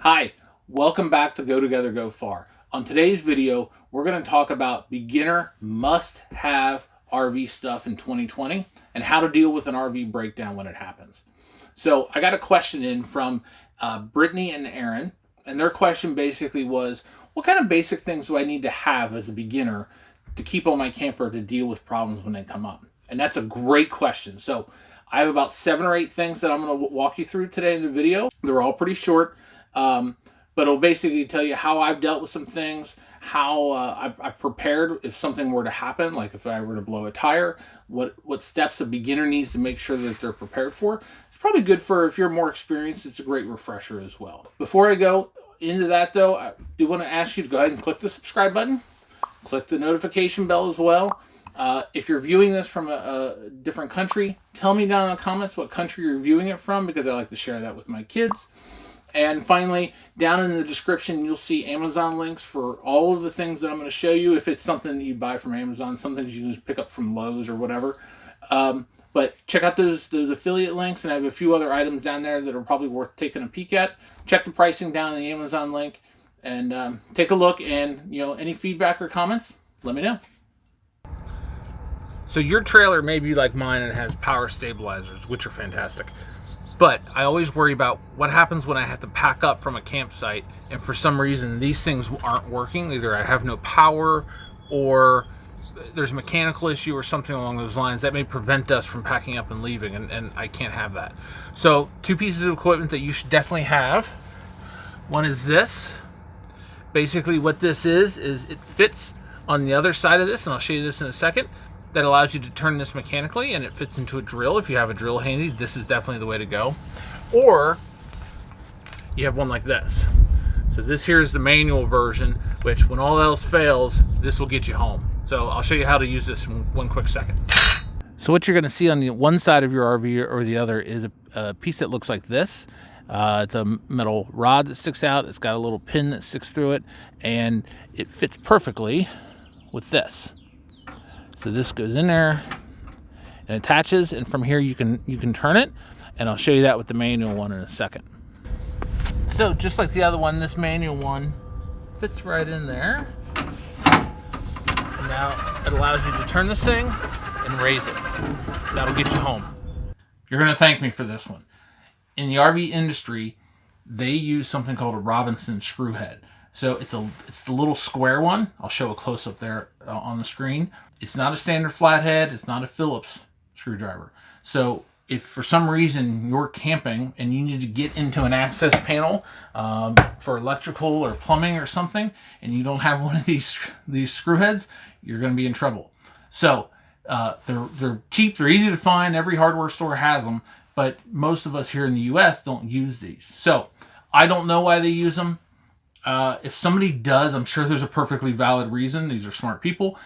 Hi, welcome back to Go Together, Go Far. On today's video, we're going to talk about beginner must-have RV stuff in 2020 and how to deal with an RV breakdown when it happens. So I got a question in from Brittany and Aaron, and their question basically was, what kind of basic things do I need to have as a beginner to keep on my camper to deal with problems when they come up? And that's a great question. So I have about 7 or 8 things that I'm going to walk you through today in the video. They're all pretty short. But it'll basically tell you how I've dealt with some things, how I've prepared if something were to happen, like if I were to blow a tire, what steps a beginner needs to make sure that they're prepared for. It's probably good for if you're more experienced. It's a great refresher as well. Before I go into that though, I do want to ask you to go ahead and click the subscribe button, click the notification bell as well. If you're viewing this from a different country, tell me down in the comments what country you're viewing it from, because I like to share that with my kids. And finally, down in the description, you'll see Amazon links for all of the things that I'm going to show you. If it's something that you buy from Amazon, some things you can just pick up from Lowe's or whatever. But check out those affiliate links, and I have a few other items down there that are probably worth taking a peek at. Check the pricing down in the Amazon link, and take a look. And any feedback or comments, let me know. So your trailer may be like mine and has power stabilizers, which are fantastic. But I always worry about what happens when I have to pack up from a campsite and for some reason these things aren't working. Either I have no power or there's a mechanical issue or something along those lines that may prevent us from packing up and leaving, and I can't have that. So 2 pieces of equipment that you should definitely have. One is this. Basically what this is it fits on the other side of this, and I'll show you this in a second. That allows you to turn this mechanically, and it fits into a drill. If you have a drill handy, this is definitely the way to go. Or you have one like this. So this here is the manual version, which when all else fails, this will get you home. So I'll show you how to use this in one quick second. So what you're going to see on the one side of your RV or the other is a piece that looks like this. It's a metal rod that sticks out. It's got a little pin that sticks through it, and it fits perfectly with this. So this goes in there and attaches, and from here you can turn it, and I'll show you that with the manual one in a second. So just like the other one, this manual one fits right in there. And now it allows you to turn this thing and raise it. That'll get you home. You're going to thank me for this one. In the RV industry, they use something called a Robinson screwhead. So it's the little square one. I'll show a close-up there on the screen. It's not a standard flathead. It's not a Phillips screwdriver. So if for some reason you're camping and you need to get into an access panel for electrical or plumbing or something, and you don't have one of these screwheads, you're going to be in trouble. So they're cheap. They're easy to find. Every hardware store has them, but most of us here in the U.S. don't use these. So I don't know why they use them. If somebody does, I'm sure there's a perfectly valid reason. These are smart people.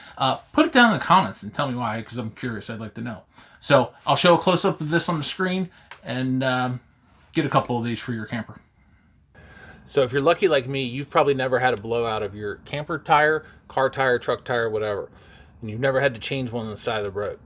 Put it down in the comments and tell me why, because I'm curious. I'd like to know. So I'll show a close-up of this on the screen and get a couple of these for your camper. So if you're lucky like me, you've probably never had a blowout of your camper tire, car tire, truck tire, whatever. And you've never had to change one on the side of the road.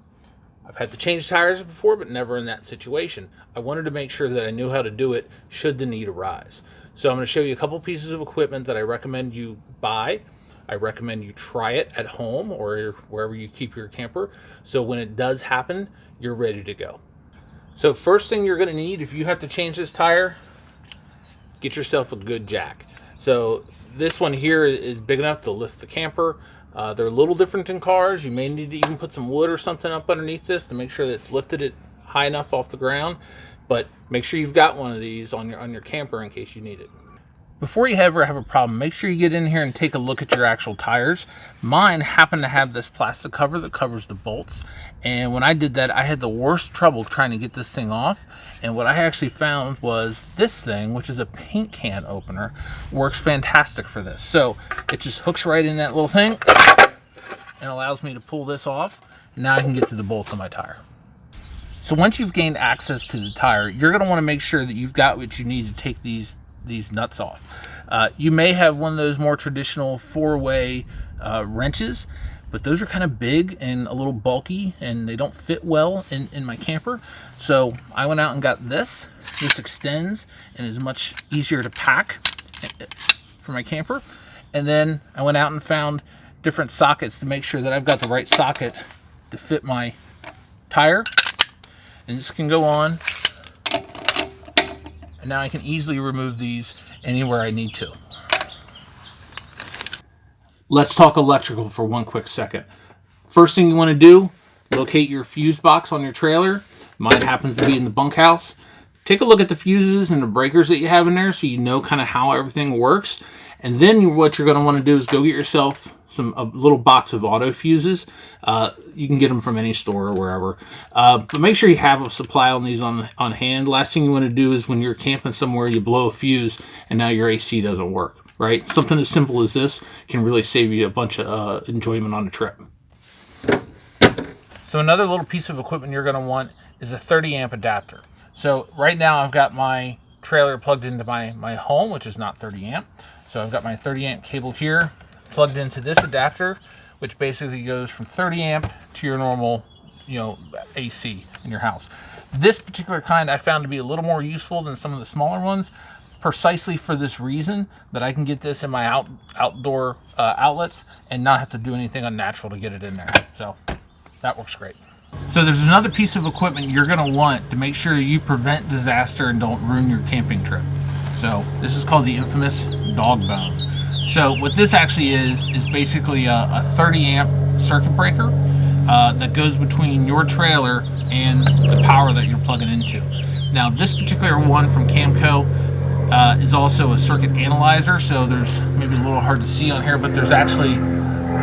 I've had to change tires before, but never in that situation. I wanted to make sure that I knew how to do it should the need arise. So I'm going to show you a couple pieces of equipment that I recommend you buy. I recommend you try it at home or wherever you keep your camper. So when it does happen, you're ready to go. So first thing you're going to need, if you have to change this tire, get yourself a good jack. So this one here is big enough to lift the camper. They're a little different in cars. You may need to even put some wood or something up underneath this to make sure that it's lifted it high enough off the ground. But make sure you've got one of these on your camper in case you need it. Before you ever have a problem, make sure you get in here and take a look at your actual tires. Mine happen to have this plastic cover that covers the bolts. And when I did that, I had the worst trouble trying to get this thing off. And what I actually found was this thing, which is a paint can opener, works fantastic for this. So it just hooks right in that little thing and allows me to pull this off. And now I can get to the bolts on my tire. So once you've gained access to the tire, you're going to want to make sure that you've got what you need to take these nuts off. You may have one of those more traditional 4-way wrenches, but those are kind of big and a little bulky, and they don't fit well in my camper. So I went out and got this. This extends and is much easier to pack. for my camper. And then I went out and found different sockets to make sure that I've got the right socket to fit my tire. And this can go on. And now I can easily remove these anywhere I need to. Let's talk electrical for one quick second. First thing you want to do, locate your fuse box on your trailer. Mine happens to be in the bunkhouse. Take a look at the fuses and the breakers that you have in there so you know kind of how everything works. And then what you're going to want to do is go get yourself a little box of auto fuses. You can get them from any store or wherever. But make sure you have a supply on these on hand. Last thing you want to do is when you're camping somewhere, you blow a fuse and now your AC doesn't work, right? Something as simple as this can really save you a bunch of enjoyment on the trip. So another little piece of equipment you're going to want is a 30 amp adapter. So right now I've got my trailer plugged into my home, which is not 30 amp. So I've got my 30 amp cable here plugged into this adapter, which basically goes from 30 amp to your normal, AC in your house. This particular kind I found to be a little more useful than some of the smaller ones, precisely for this reason, that I can get this in my outdoor outlets and not have to do anything unnatural to get it in there. So that works great. So there's another piece of equipment you're going to want to make sure you prevent disaster and don't ruin your camping trip. So this is called the infamous Dogbone. So what this actually is basically a 30 amp circuit breaker that goes between your trailer and the power that you're plugging into. Now this particular one from Camco is also a circuit analyzer, so there's maybe a little hard to see on here, but there's actually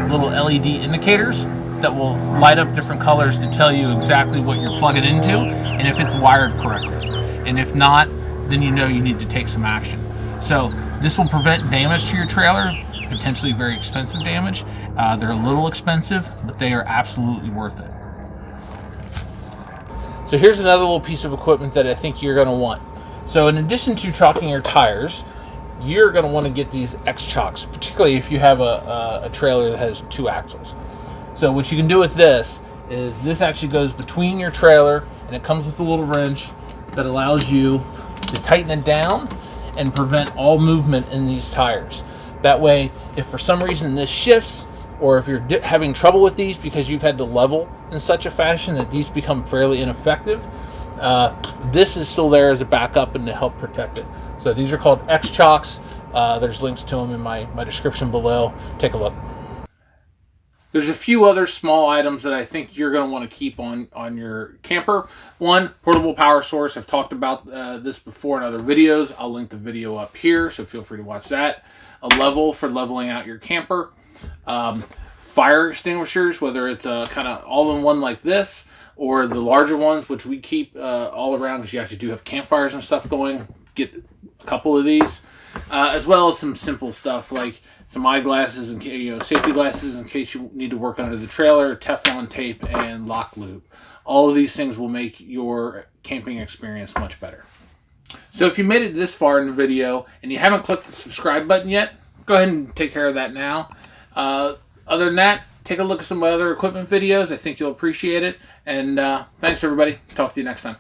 little LED indicators that will light up different colors to tell you exactly what you're plugging into and if it's wired correctly. And if not, then you know you need to take some action. So this will prevent damage to your trailer, potentially very expensive damage. They're a little expensive, but they are absolutely worth it. So here's another little piece of equipment that I think you're going to want. So in addition to chalking your tires, you're going to want to get these X-Chocks, particularly if you have a trailer that has 2 axles. So what you can do with this is this actually goes between your trailer, and it comes with a little wrench that allows you to tighten it down and prevent all movement in these tires. That way, if for some reason this shifts, or if you're having trouble with these because you've had to level in such a fashion that these become fairly ineffective, this is still there as a backup and to help protect it. So these are called X-Chocks. There's links to them in my description below. Take a look. There's a few other small items that I think you're going to want to keep on your camper. One, portable power source. I've talked about this before in other videos. I'll link the video up here, so feel free to watch that. A level for leveling out your camper. Fire extinguishers, whether it's kind of all-in-one like this, or the larger ones, which we keep all around because you actually do have campfires and stuff going. Get a couple of these, as well as some simple stuff like some eyeglasses and safety glasses in case you need to work under the trailer, Teflon tape, and lock lube. All of these things will make your camping experience much better. So if you made it this far in the video and you haven't clicked the subscribe button yet, go ahead and take care of that now. Other than that, take a look at some of my other equipment videos. I think you'll appreciate it. And thanks, everybody. Talk to you next time.